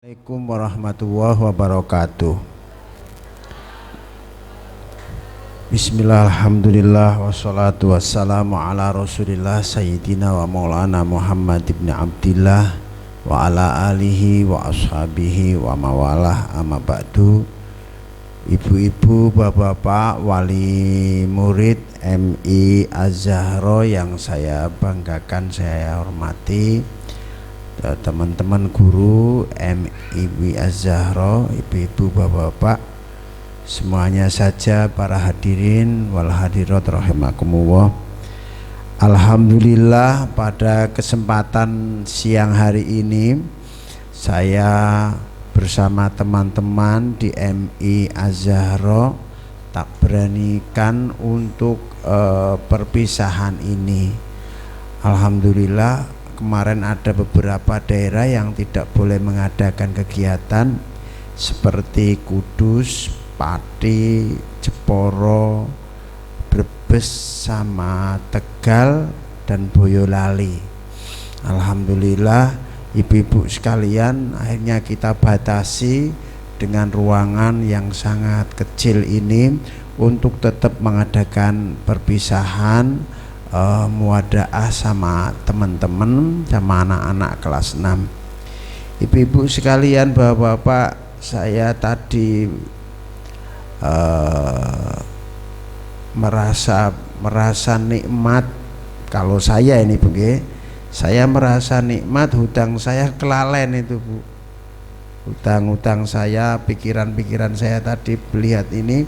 Assalamualaikum warahmatullahi wabarakatuh. Bismillah, alhamdulillah, wassalatu wassalamu ala rasulillah sayyidina wa maulana Muhammad ibn Abdillah wa ala alihi wa ashabihi wa mawalah, amma ba'du. Ibu-ibu, bapak-bapak, wali murid MI Az-Zahra yang saya banggakan, saya hormati, teman-teman guru MI Az-Zahra, ibu-ibu, bapak-bapak, semuanya saja, para hadirin wal hadirat rahimakumullah. Alhamdulillah, pada kesempatan siang hari ini saya bersama teman-teman di MI Az-Zahra tak beranikan untuk perpisahan ini. Alhamdulillah, kemarin ada beberapa daerah yang tidak boleh mengadakan kegiatan seperti Kudus, Pati, Jeporo, Brebes, sama Tegal dan Boyolali. Alhamdulillah, ibu-ibu sekalian, akhirnya kita batasi dengan ruangan yang sangat kecil ini untuk tetap mengadakan perpisahan muadaah sama teman-teman, sama anak-anak kelas 6. Ibu-ibu sekalian, bapak-bapak, saya tadi merasa nikmat. Kalau saya ini saya merasa nikmat, hutang saya kelalen itu, Bu. Hutang saya, pikiran-pikiran saya tadi melihat ini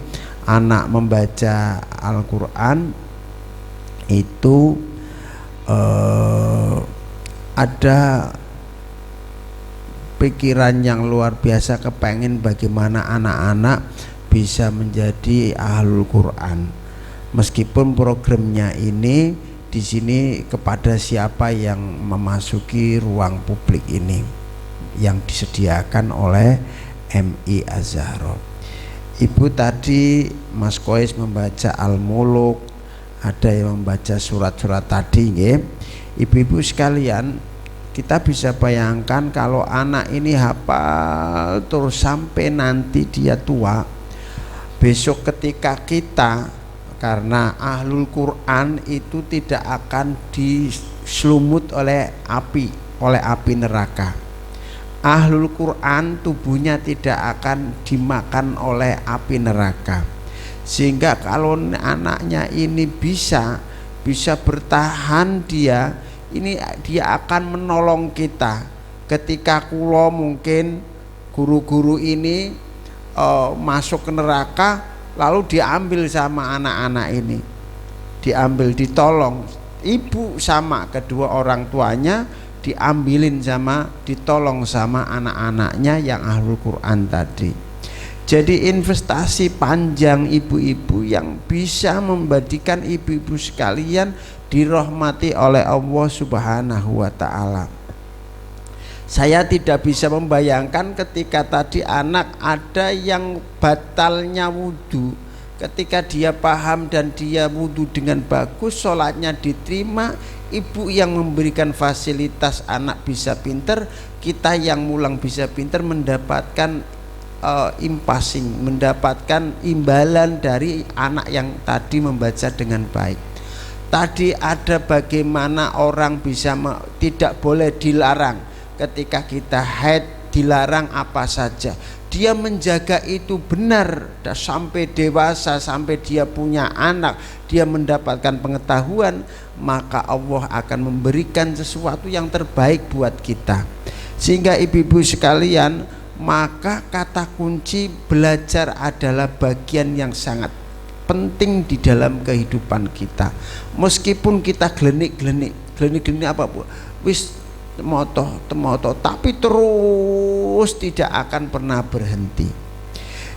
anak membaca Al-Quran itu ada pikiran yang luar biasa, kepengen bagaimana anak-anak bisa menjadi ahlul Quran. Meskipun programnya ini di sini kepada siapa yang memasuki ruang publik ini yang disediakan oleh MI Az-Zahra. Ibu tadi, Mas Kois membaca Al-Muluk, ada yang membaca surat-surat tadi, nggih. Ibu-ibu sekalian, kita bisa bayangkan kalau anak ini hafal terus sampai nanti dia tua, besok ketika kita, karena ahlul Quran itu tidak akan diselumut oleh api neraka. Ahlul Quran tubuhnya tidak akan dimakan oleh api neraka. Sehingga kalau anaknya ini bisa bertahan, dia akan menolong kita ketika kulo mungkin guru-guru ini masuk ke neraka, lalu diambil sama anak-anak ini, ditolong ibu sama kedua orang tuanya, ditolong sama anak-anaknya yang ahlul Quran tadi. Jadi investasi panjang ibu-ibu yang bisa membadikan ibu-ibu sekalian dirahmati oleh Allah Subhanahu wa ta'ala. Saya tidak bisa membayangkan ketika tadi anak ada yang batalnya wudhu, ketika dia paham dan dia wudhu dengan bagus, sholatnya diterima, ibu yang memberikan fasilitas anak bisa pinter, kita yang mulang bisa pinter, mendapatkan mendapatkan imbalan dari anak yang tadi membaca dengan baik. Tadi ada bagaimana orang bisa tidak boleh dilarang, ketika kita haid dilarang apa saja, dia menjaga itu benar sampai dewasa, sampai dia punya anak, dia mendapatkan pengetahuan, maka Allah akan memberikan sesuatu yang terbaik buat kita. Sehingga ibu-ibu sekalian, maka kata kunci belajar adalah bagian yang sangat penting di dalam kehidupan kita. Meskipun kita glenik apa, Bu? Wis temoto, tapi terus tidak akan pernah berhenti.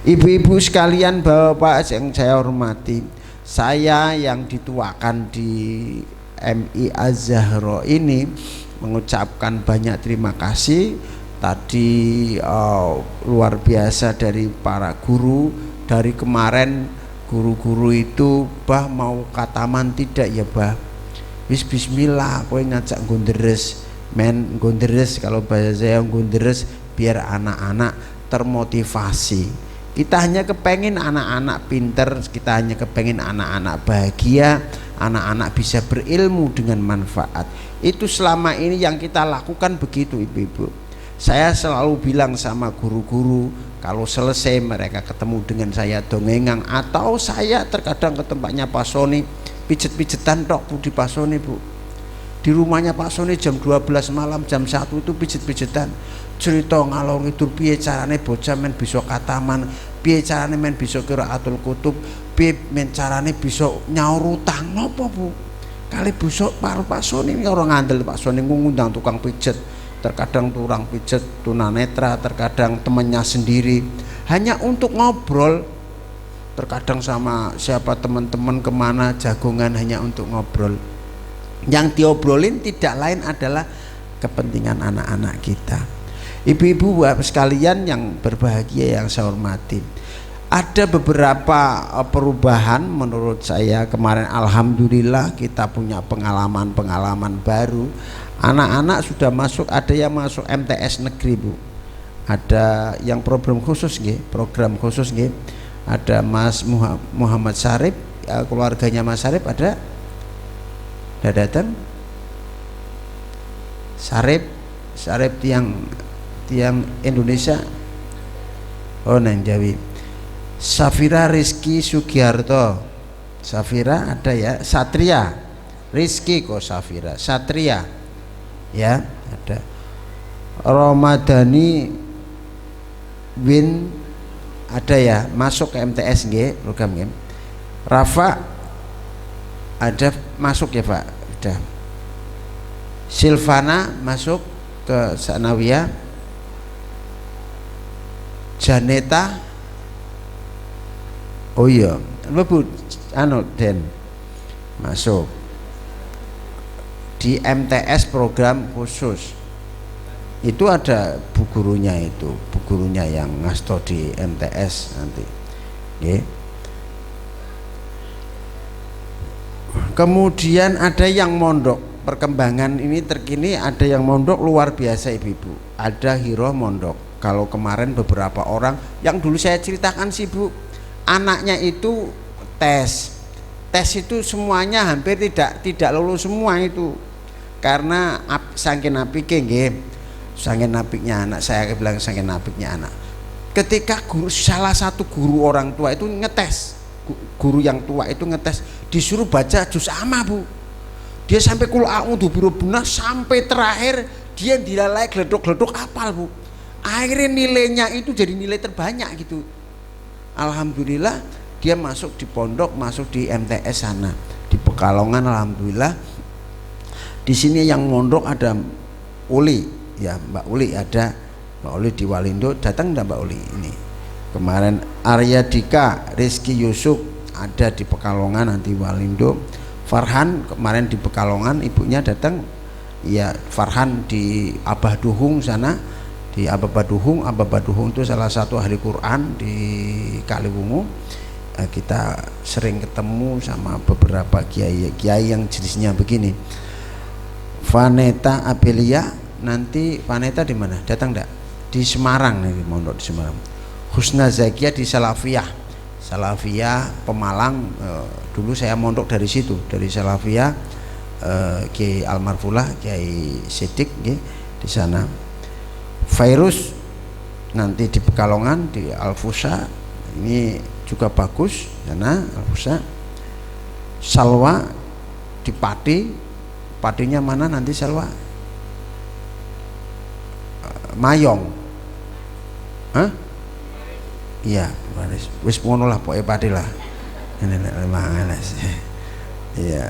Ibu-ibu sekalian, bapak yang saya hormati, saya yang dituakan di MI Az-Zahra ini mengucapkan banyak terima kasih. Tadi luar biasa dari para guru. Dari kemarin guru-guru itu, bah mau kataman tidak ya, bah bismillah kowe ngajak gonderes men, gonderes kalau bahasa saya gonderes biar anak-anak termotivasi. Kita hanya kepengen anak-anak pinter, kita hanya kepengen anak-anak bahagia, anak-anak bisa berilmu dengan manfaat. Itu selama ini yang kita lakukan begitu ibu-ibu. Saya selalu bilang sama guru-guru, kalau selesai mereka ketemu dengan saya dongengang, atau saya terkadang ke tempatnya Pak Soni, pijet-pijetan tok Bu di Pak Soni Bu. Di rumahnya Pak Soni jam 12 malam, jam 1 itu pijet-pijetan. Cerita ngalor ngidul piye carane bocah men bisa kataman, piye carane men bisa qiraatul kutub, piye men carane bisa nyaur utang napa Bu. Kali busuk Pak Soni ini orang ngandel Pak Soni ngundang tukang pijet. Terkadang tukang pijet tunanetra, terkadang temannya sendiri hanya untuk ngobrol, terkadang sama siapa teman-teman kemana jagongan hanya untuk ngobrol. Yang diobrolin tidak lain adalah kepentingan anak-anak kita. Ibu-ibu sekalian yang berbahagia yang saya hormati, ada beberapa perubahan menurut saya kemarin. Alhamdulillah kita punya pengalaman-pengalaman baru. Anak-anak sudah masuk, ada yang masuk MTS negeri Bu, ada yang program khusus nggih, ada Mas Muhammad Sarip, keluarganya Mas Sarip ada datang. Sarip tiang Indonesia, oh nang Jawi. Safira Rizky Sugiarto, Safira ada ya, Satria Rizky kok Safira, Satria ya ada. Ramadhani Win ada ya, masuk ke MTS nggih, program nggih. Rafa ada masuk ya Pak, udah. Silvana masuk ke Sanawiyah. Janeta, oh iya Bu Den masuk di MTS program khusus. Itu ada bu gurunya yang ngasto di MTS nanti. Okay. Kemudian ada yang mondok, perkembangan ini terkini ada yang mondok luar biasa ibu-ibu. Ada Hiro mondok. Kalau kemarin beberapa orang yang dulu saya ceritakan sih Bu, anaknya itu tes itu semuanya hampir tidak lulus semua itu, karena saking apike nggih, saking apiknya anak, saya bilang saking apiknya anak. Ketika salah satu guru orang tua itu ngetes, guru yang tua itu ngetes, disuruh baca juz amma Bu, dia sampai kul a'udzu birabbil sampai terakhir dia dilalai gledok-gledok hafal Bu. Akhirnya nilainya itu jadi nilai terbanyak gitu. Alhamdulillah dia masuk di pondok, masuk di MTS sana di Pekalongan. Alhamdulillah di sini yang mondok ada Uli ya, Mbak Uli ada, Mbak Uli di Walindo. Datang enggak Mbak Uli ini kemarin? Arya Dika, Rizky Yusuf ada di Pekalongan nanti Walindo. Farhan kemarin di Pekalongan, ibunya datang ya. Farhan di Abah Duhung sana, di Ababaduhung itu salah satu ahli Quran di Kaliwungu. Kita sering ketemu sama beberapa kiai yang jenisnya begini. Vaneta Abelia, nanti Vaneta di mana? Datang enggak? Di Semarang nih, mondok di Semarang. Husna Zakia di Salafiyah Pemalang. Dulu saya mondok dari situ, dari Salafiyah. Kiai Almarfulah, Kiai Sidik di sana. Virus nanti di Pekalongan di Alfusa, ini juga bagus karena Alfusa. Salwa di Patinya mana nanti Salwa? Mayong, hah? Iya, wis ngono lah pokoke Pati lah. Ini manganes. Iya.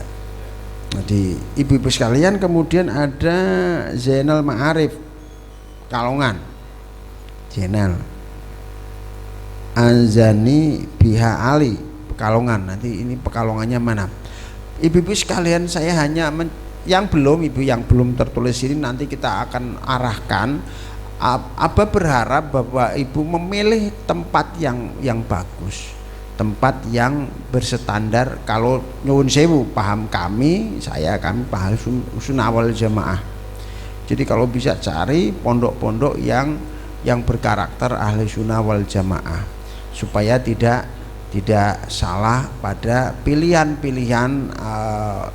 Jadi ibu-ibu sekalian, kemudian ada Zainal Ma'arif Kalongan, Jenal Anzani Biha Ali Pekalongan. Nanti ini Pekalongannya mana? Ibu-ibu sekalian, saya hanya yang belum tertulis ini nanti kita akan arahkan. Abah berharap bahwa ibu memilih tempat yang bagus, tempat yang berstandar. Kalau nyuwun sewu, paham kami paham Sunnah wal Jamaah. Jadi kalau bisa cari pondok-pondok yang yang berkarakter ahli sunnah wal jamaah, supaya tidak salah pada pilihan-pilihan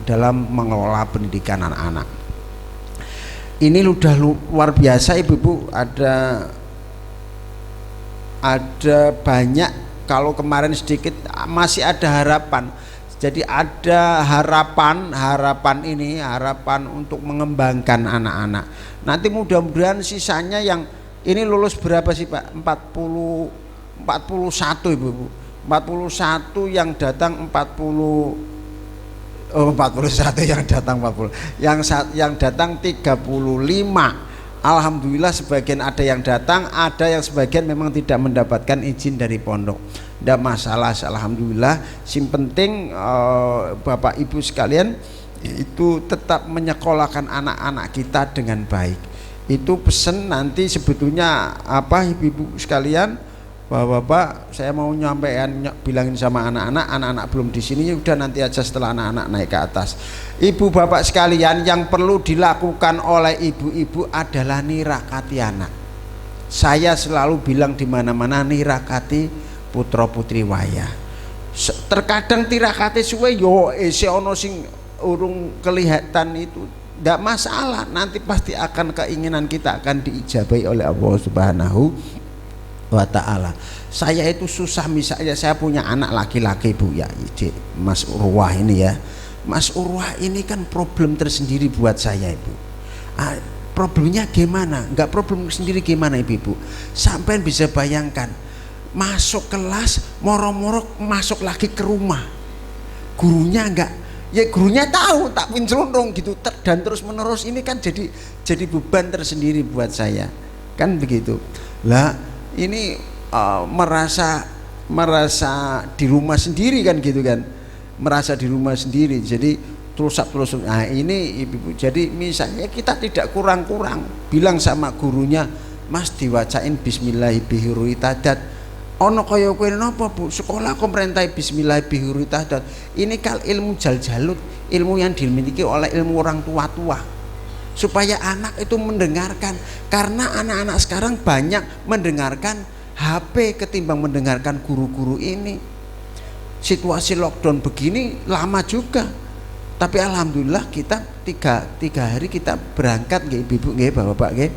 dalam mengelola pendidikan anak-anak. Ini sudah luar biasa ibu-ibu, ada banyak. Kalau kemarin sedikit masih ada harapan. Jadi ada harapan untuk mengembangkan anak-anak. Nanti mudah-mudahan sisanya yang ini lulus berapa sih Pak? 41 ibu-ibu. 41 yang datang 41 yang datang 40. Yang datang 35. Alhamdulillah sebagian ada yang datang, ada yang sebagian memang tidak mendapatkan izin dari pondok. Tidak masalah, alhamdulillah. Yang penting Bapak Ibu sekalian itu tetap menyekolahkan anak-anak kita dengan baik. Itu pesan nanti sebetulnya Ibu-ibu sekalian, Bapak, saya mau nyampaikan, bilangin sama anak-anak belum di sini, udah nanti aja setelah anak-anak naik ke atas. Ibu bapak sekalian, yang perlu dilakukan oleh ibu-ibu adalah nirakati anak. Saya selalu bilang di mana-mana, nirakati putra putri waya. Terkadang tirakati suwe yo ono sing urung kelihatan, itu tidak masalah, nanti pasti akan keinginan kita akan diijabahi oleh Allah Subhanahu wa ta'ala. Saya itu susah, misalnya saya punya anak laki-laki Bu ya, Mas Urwah ini ya. Mas Urwah ini kan problem tersendiri buat saya Ibu. Problemnya gimana? Enggak problem sendiri gimana Ibu? Sampai bisa bayangkan, masuk kelas moro-moro masuk lagi ke rumah. Gurunya enggak, ya gurunya tahu tak pincelundung gitu, dan terus menerus ini kan jadi beban tersendiri buat saya. Kan begitu. Lah ini merasa di rumah sendiri kan gitu kan, merasa di rumah sendiri, jadi terus. Nah ini ibu, jadi misalnya kita tidak kurang-kurang bilang sama gurunya, Mas diwacain bismillahirrahmanirrahim. Ono kaya kowe napa Bu, sekolah kok merintai bismillahirrahmanirrahim. Ini kal ilmu jal-jalut, ilmu yang dimiliki oleh ilmu orang tua-tua, supaya anak itu mendengarkan. Karena anak-anak sekarang banyak mendengarkan HP ketimbang mendengarkan guru-guru ini. Situasi lockdown begini lama juga, tapi alhamdulillah kita tiga hari kita berangkat nggih ibu-ibu nggih bapak-bapak nggih.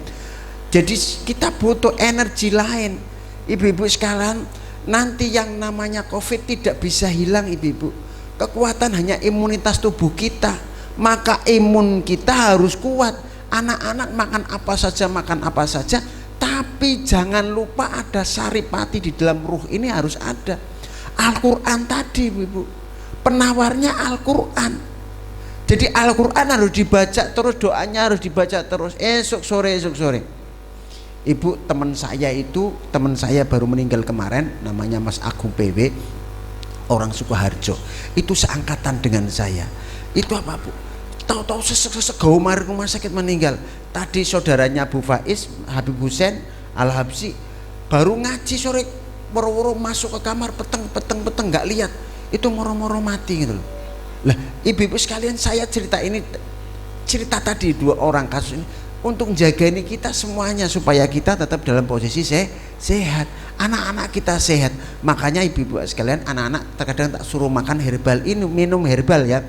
Jadi kita butuh energi lain ibu-ibu sekalian. Nanti yang namanya COVID tidak bisa hilang ibu-ibu. Kekuatan hanya imunitas tubuh kita, maka imun kita harus kuat. Anak-anak makan apa saja, tapi jangan lupa ada saripati di dalam ruh ini harus ada. Al-Quran tadi ibu, penawarnya Al-Quran. Jadi Al-Quran harus dibaca terus, doanya harus dibaca terus. Esok sore ibu, teman saya baru meninggal kemarin, namanya Mas Agung PW, orang Sukoharjo, itu seangkatan dengan saya. Itu apa Bu? Tahu-tahu sesegau mari rumah sakit meninggal. Tadi saudaranya Bu Faiz, Habib Hussein Al-Habsi, baru ngaji sore, moro-moro masuk ke kamar, peteng nggak lihat, itu moro-moro mati gitu loh. Lah ibu-ibu sekalian, saya cerita tadi dua orang kasus ini untuk menjaga ini kita semuanya, supaya kita tetap dalam posisi sehat, anak-anak kita sehat. Makanya ibu-ibu sekalian, anak-anak terkadang tak suruh makan herbal, ini minum herbal ya,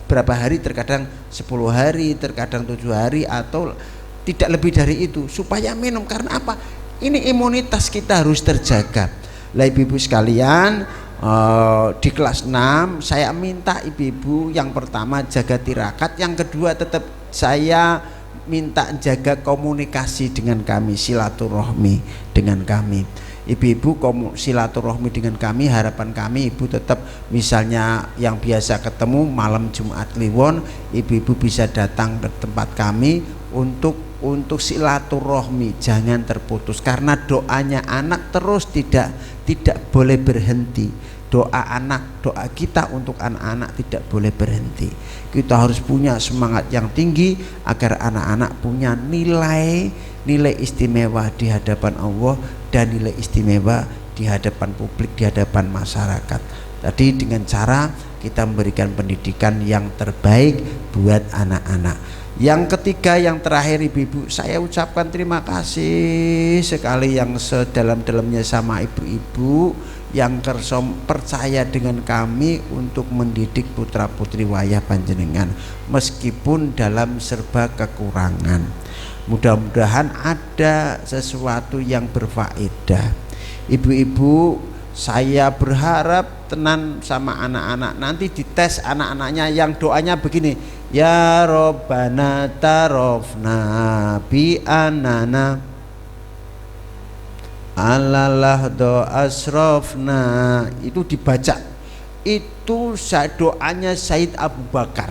berapa hari, terkadang 10 hari, terkadang 7 hari, atau tidak lebih dari itu, supaya minum. Karena apa? Ini imunitas kita harus terjaga. Lah ibu-ibu sekalian, di kelas 6 saya minta ibu-ibu, yang pertama jaga tirakat, yang kedua tetap saya minta jaga komunikasi dengan kami, silaturahmi dengan kami. Ibu-ibu silaturahmi dengan kami, harapan kami ibu tetap, misalnya yang biasa ketemu malam Jumat Kliwon, ibu-ibu bisa datang ke tempat kami untuk silaturahmi, jangan terputus. Karena doanya anak terus tidak boleh berhenti. Doa kita untuk anak-anak tidak boleh berhenti. Kita harus punya semangat yang tinggi agar anak-anak punya nilai istimewa di hadapan Allah dan nilai istimewa di hadapan publik, di hadapan masyarakat. Tadi dengan cara kita memberikan pendidikan yang terbaik buat anak-anak. Yang ketiga, yang terakhir ibu-ibu, saya ucapkan terima kasih sekali yang sedalam-dalamnya sama ibu-ibu yang percaya dengan kami untuk mendidik putra putri wayah panjenengan meskipun dalam serba kekurangan. Mudah-mudahan ada sesuatu yang berfaedah. Ibu-ibu, saya berharap tenan sama anak-anak, nanti dites anak-anaknya yang doanya begini, ya Robbana tarofna bi anana alalah do asrofna, itu dibaca. Itu doanya Said Abu Bakar.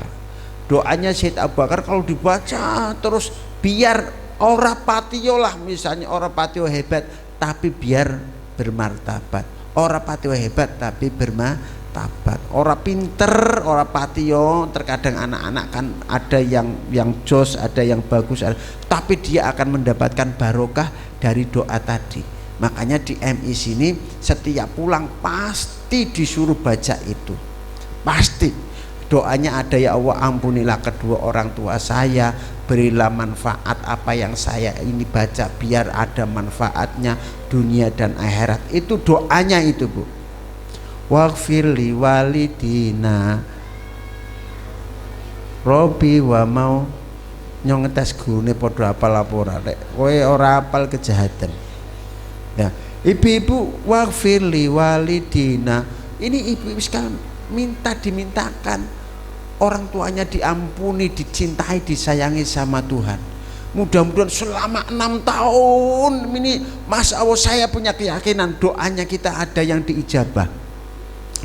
Doanya Said Abu Bakar kalau dibaca terus, biar ora patio lah, misalnya ora patio hebat tapi biar bermartabat, ora patio hebat tapi bermartabat, ora pinter, ora patio. Terkadang anak-anak kan ada yang jos, ada yang bagus, tapi dia akan mendapatkan barokah dari doa tadi. Makanya di MI sini setiap pulang pasti disuruh baca itu, pasti doanya ada, ya Allah ampunilah kedua orang tua saya, berilah manfaat apa yang saya ini baca, biar ada manfaatnya dunia dan akhirat. Itu doanya itu, Bu. Waghfirli walidina Robi wa mau nyong ngetes gune padha apal apa ora, rek kowe ora apal kejahatan. Nah, ibu-ibu, waghfirli walidina, ini ibu-ibu sekalian dimintakan orang tuanya diampuni, dicintai, disayangi sama Tuhan. Mudah-mudahan selama 6 tahun ini, Masya Allah, saya punya keyakinan doanya kita ada yang diijabah.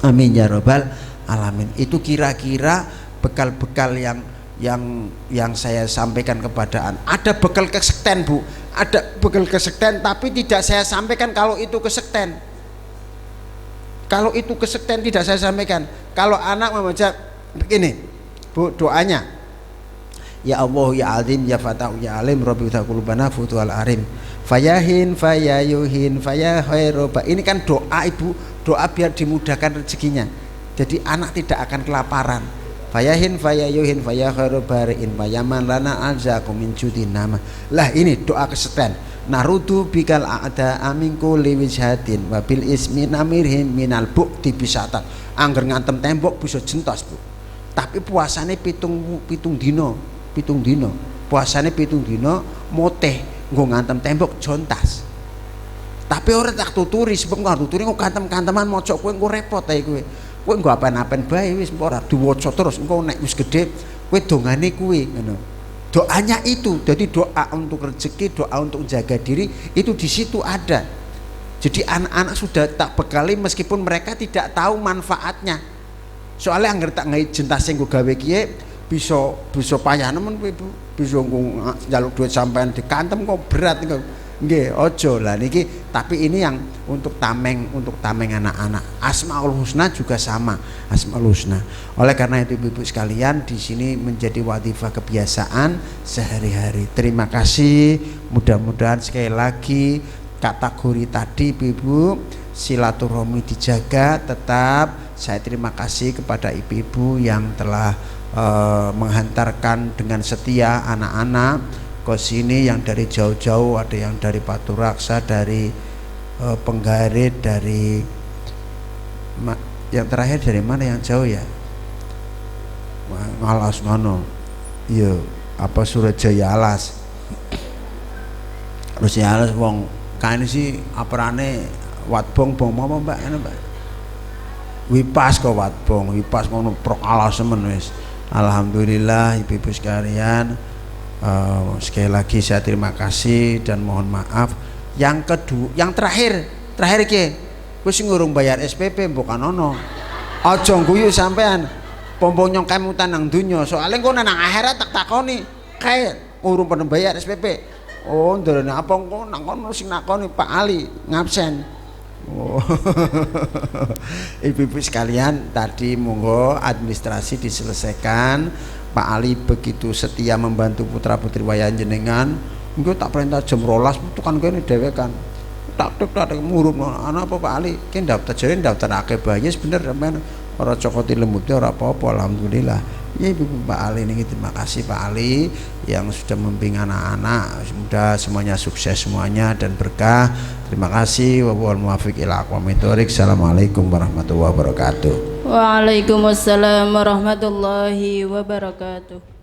Amin ya robbal alamin. Itu kira-kira bekal-bekal yang saya sampaikan kepada anak. Ada bekal kesekten, Bu, ada bekal kesekten, tapi tidak saya sampaikan kalau itu kesekten. Kalau itu kesekten tidak saya sampaikan. Kalau anak membaca begini, Bu, doanya, ya Allah ya Azim ya Fatahu ya Alim Rabbi qulubana futuhal arim fayahin fayayuhin fayahairoba. Ini kan doa, Ibu, doa biar dimudahkan rezekinya, jadi anak tidak akan kelaparan. Fayahin fayayuhin fayahairobarin fayaman lana alzakum min judin nama. Lah ini doa kesetan. Narudu bikal a'da aminku liwijhatin wabil ismi namirhim minal bukti bisatan. Angger ngantem tembok bisa jentos, Bu. Tapi puasane pitung dino puasane pitung dino moteh nggo ngantem tembok jontas. Tapi ora tak tuturi, sebab nggo tuturi nggo kantem-kanteman maca kowe engko repot ae kowe. Kowe nggo apen-apen bae wis ora diwaca terus, engko nek wis gedhe kowe dongane kuwi ngono. Doanya itu, jadi doa untuk rezeki, doa untuk jaga diri itu di situ ada. Jadi anak-anak sudah tak bekali meskipun mereka tidak tahu manfaatnya. Soalnya angger tak ngai jentase nggo gawe kiye bisa payah nemen kowe, Bu. Bisa njaluk duit sampean dikantem kok berat kok. Nggih, aja lah niki. Tapi ini yang untuk tameng anak-anak. Asmaul Husna juga sama, Asmaul Husna. Oleh karena itu Ibu-ibu sekalian, di sini menjadi wadifah kebiasaan sehari-hari. Terima kasih. Mudah-mudahan sekali lagi kategori tadi Ibu-ibu silaturahmi dijaga tetap. Saya terima kasih kepada ibu-ibu yang telah menghantarkan dengan setia anak-anak ke sini, yang dari jauh-jauh, ada yang dari Paturaksa, dari Penggarit, dari yang terakhir dari mana yang jauh ya? Alas ngono. Iya, apa Surajaya Alas. Terus ya Alas wong kae sih aperane Watbong bong apa Mbak? Ana Mbak. Wipas kok Watbong, Wipas ngono prok Alas semen wis. Alhamdulillah ibu-ibu sekalian. Sekali lagi saya terima kasih dan mohon maaf. Yang kedua, yang terakhir iki, kowe sing ngurung bayar SPP bukan ono. Aja guyu sampean. Pompong nyong kemutan nang donya, soalnya engko nang akhirat tak takoni, kae urung pada bayar SPP. Oh, ndelone apa engko nang kono sing nakoni Pak Ali ngabsen. Oh. Ibu-ibu sekalian, tadi monggo administrasi diselesaikan. Pak Ali begitu setia membantu putra putri wayah jenengan. Engko tak perintah jam 12 tukang kene dhewe kan. Tak ngurung ana apa Pak Ali? Ki daftar jare daftar akeh bayi bener sampean ora cokoti lembute ora apa-apa alhamdulillah. Ya Ibu Pak Ali ini, terima kasih Pak Ali yang sudah membimbing anak-anak, semoga semuanya sukses semuanya dan berkah. Terima kasih. Wal muwaffiq ila aqwamit thoriq. Assalamualaikum warahmatullahi wabarakatuh. Waalaikumsalam warahmatullahi wabarakatuh.